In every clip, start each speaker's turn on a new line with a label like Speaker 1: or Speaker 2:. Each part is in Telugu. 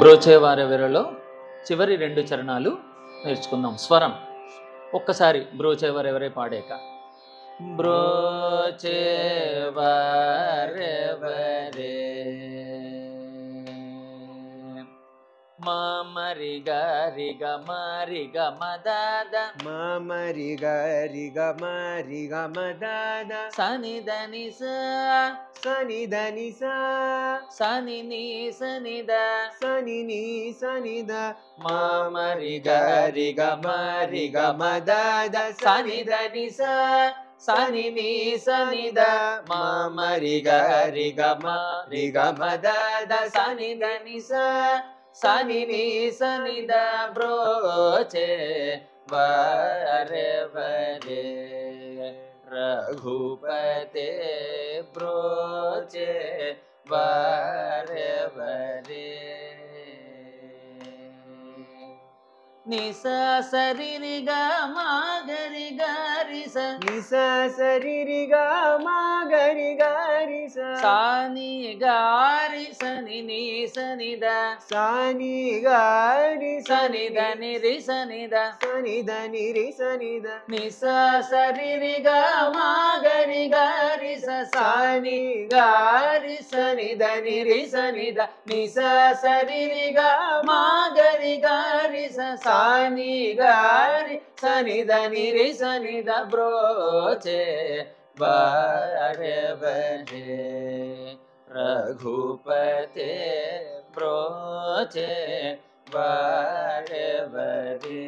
Speaker 1: బ్రోచేవారెవరలో చివరి రెండు చరణాలు నేర్చుకుందాం. స్వరం ఒక్కసారి బ్రోచేవారెవరే పాడాక బ్రోచేవారెవరే మామరి గారి గమరి గమదాద
Speaker 2: మామరి గారి గమరి గమదాద
Speaker 1: సని దని
Speaker 2: సని దని
Speaker 1: సని ని సనిద
Speaker 2: సని ని సనిద
Speaker 1: మామరి గారి గమరి గమదాద సని దని సని ని సనిద మామరి గారి గమరి గమదాద సని దని సని ని సనిద బ్రోచే వారెవరే రఘుపతే బ్రోచే వారెవరే నిసా సరి గా మాగరి గారి
Speaker 2: నిసా సరి గా మాగరి గారి
Speaker 1: సాని గారి సని ని సనిద
Speaker 2: సాని గారి
Speaker 1: సనిద నిరి సనిద
Speaker 2: సనిద నిరి సనిద
Speaker 1: నిసా సరి గా మాగరి గారి సాని గారి సనిద నిరి సనిద నిసా సరి గా మాగరి గారి సాని గారి సనిద నిరి సనిద బ్రోచే వారెవరే రఘుపతే బ్రోచే వారెవరే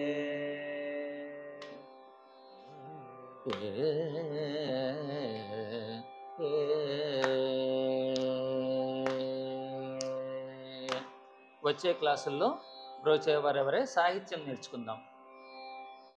Speaker 1: వచ్చే క్లాసుల్లో బ్రోచేవారెవరే సాహిత్యం నేర్చుకుందాం.